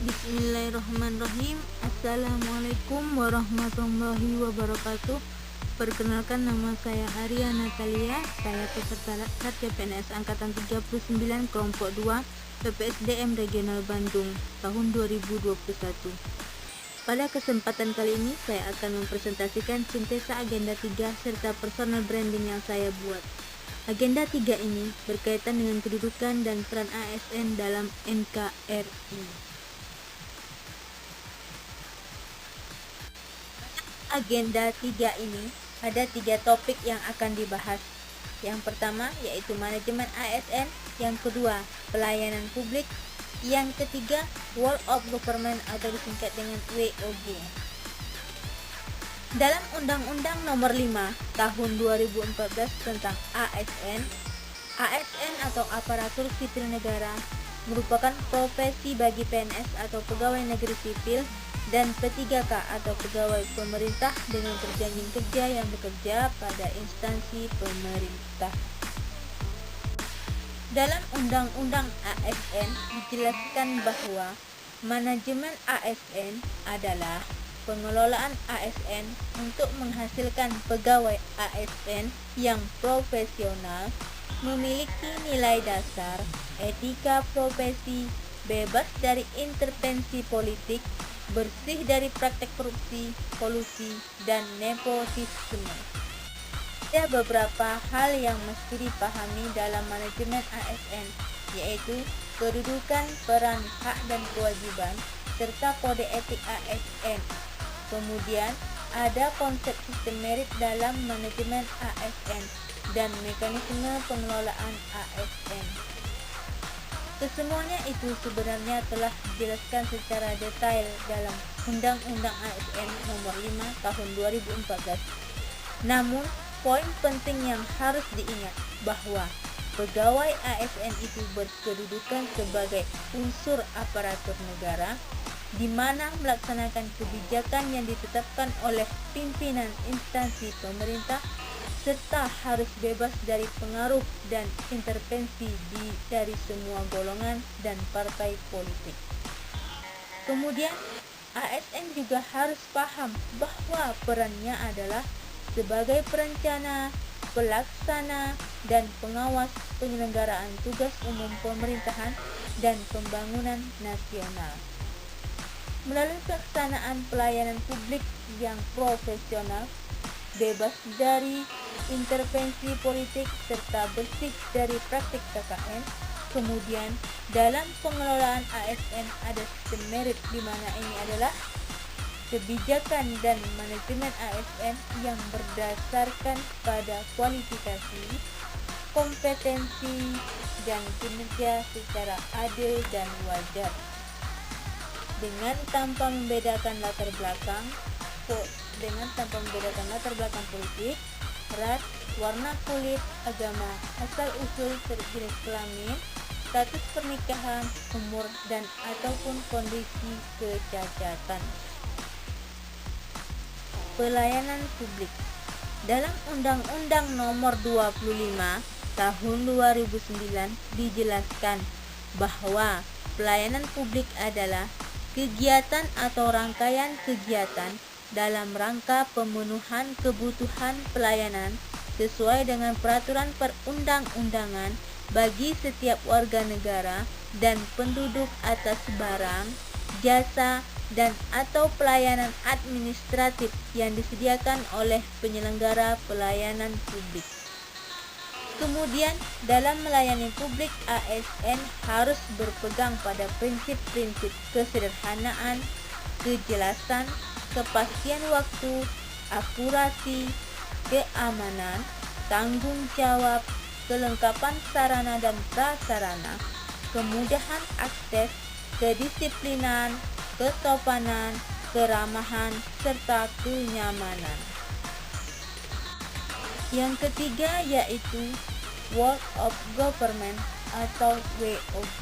Bismillahirrahmanirrahim. Assalamualaikum warahmatullahi wabarakatuh. Perkenalkan, nama saya Arya Natalia. Saya peserta laksat CPNS Angkatan 39 kelompok 2 PPSDM Regional Bandung tahun 2021. Pada kesempatan kali ini saya akan mempresentasikan sintesa agenda 3 serta personal branding yang saya buat. Agenda 3 ini berkaitan dengan kedudukan dan peran ASN dalam NKRI. Agenda 3 ini ada 3 topik yang akan dibahas. Yang pertama yaitu manajemen ASN, yang kedua pelayanan publik, yang ketiga World of Government atau disingkat dengan WOG. Dalam Undang-Undang Nomor 5 Tahun 2014 tentang ASN atau Aparatur Sipil Negara merupakan profesi bagi PNS atau pegawai negeri sipil dan P3K atau pegawai pemerintah dengan perjanjian kerja yang bekerja pada instansi pemerintah. Dalam Undang-Undang ASN dijelaskan bahwa manajemen ASN adalah pengelolaan ASN untuk menghasilkan pegawai ASN yang profesional, memiliki nilai dasar, etika profesi, bebas dari intervensi politik, bersih dari praktek korupsi, kolusi, dan nepotisme. Ada beberapa hal yang mesti dipahami dalam manajemen ASN, yaitu kedudukan, peran, hak dan kewajiban, serta kode etik ASN. Kemudian ada konsep sistem merit dalam manajemen ASN dan mekanisme pengelolaan ASN. Kesemuanya itu sebenarnya telah dijelaskan secara detail dalam Undang-Undang ASN Nomor 5 Tahun 2014. Namun, poin penting yang harus diingat bahwa pegawai ASN itu berkedudukan sebagai unsur aparatur negara, di mana melaksanakan kebijakan yang ditetapkan oleh pimpinan instansi pemerintah, serta harus bebas dari pengaruh dan intervensi dari semua golongan dan partai politik. Kemudian, ASN juga harus paham bahwa perannya adalah sebagai perencana, pelaksana, dan pengawas penyelenggaraan tugas umum pemerintahan dan pembangunan nasional. Melalui pelaksanaan pelayanan publik yang profesional, bebas dari intervensi politik, serta bersih dari praktik KKN. Kemudian dalam pengelolaan ASN ada sistem merit, di mana ini adalah kebijakan dan manajemen ASN yang berdasarkan pada kualifikasi, kompetensi, dan kinerja secara adil dan wajar, dengan tanpa membedakan latar belakang politik, ras, warna kulit, agama, asal usul, jenis kelamin, status pernikahan, umur, dan ataupun kondisi kecacatan. Pelayanan publik. Dalam Undang-Undang Nomor 25 Tahun 2009 dijelaskan bahwa pelayanan publik adalah kegiatan atau rangkaian kegiatan dalam rangka pemenuhan kebutuhan pelayanan sesuai dengan peraturan perundang-undangan bagi setiap warga negara dan penduduk atas barang, jasa, dan atau pelayanan administratif yang disediakan oleh penyelenggara pelayanan publik. Kemudian, dalam melayani publik, ASN harus berpegang pada prinsip-prinsip kesederhanaan, kejelasan, kepastian waktu, akurasi, keamanan, tanggung jawab, kelengkapan sarana dan prasarana, kemudahan akses, kedisiplinan, kesopanan, keramahan, serta kenyamanan. Yang ketiga yaitu World of Government atau WOG.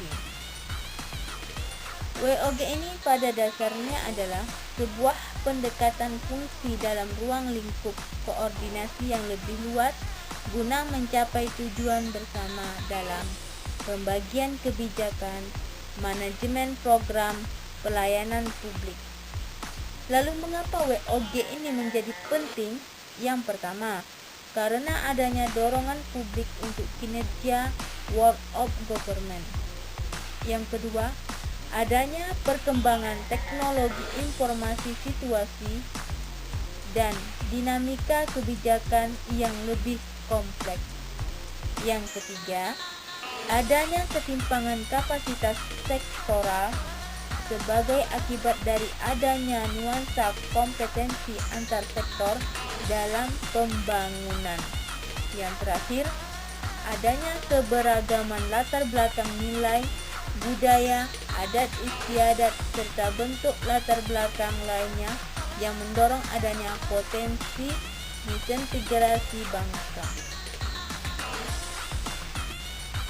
WOG ini pada dasarnya adalah sebuah pendekatan fungsi dalam ruang lingkup koordinasi yang lebih luas guna mencapai tujuan bersama dalam pembagian kebijakan, manajemen program, pelayanan publik. Lalu mengapa WOG ini menjadi penting? Yang pertama, karena adanya dorongan publik untuk kinerja work of government. Yang kedua, adanya perkembangan teknologi informasi situasi dan dinamika kebijakan yang lebih kompleks. Yang ketiga, adanya ketimpangan kapasitas sektoral sebagai akibat dari adanya nuansa kompetensi antar sektor dalam pembangunan. Yang terakhir, adanya keberagaman latar belakang nilai, budaya, adat istiadat, serta bentuk latar belakang lainnya yang mendorong adanya potensi disintegrasi bangsa.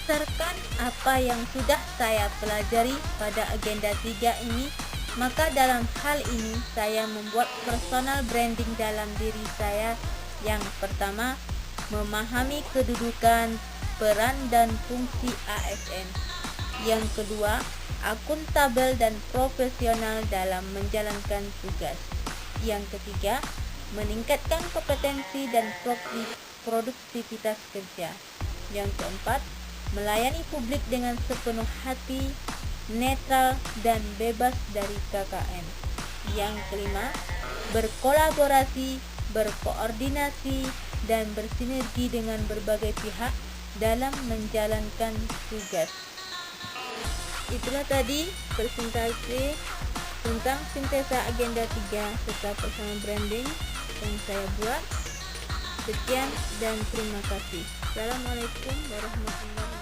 Berdasarkan apa yang sudah saya pelajari pada agenda 3 ini, maka dalam hal ini saya membuat personal branding dalam diri saya. Yang pertama, memahami kedudukan, peran dan fungsi ASN. Yang kedua, akuntabel dan profesional dalam menjalankan tugas. Yang ketiga, meningkatkan kompetensi dan produktivitas kerja. Yang keempat, melayani publik dengan sepenuh hati, netral dan bebas dari KKN. Yang kelima, berkolaborasi, berkoordinasi dan bersinergi dengan berbagai pihak dalam menjalankan tugas. Itulah tadi presentasi tentang sintesa agenda 3 serta personal branding yang saya buat. Sekian dan terima kasih. Assalamualaikum warahmatullahi wabarakatuh.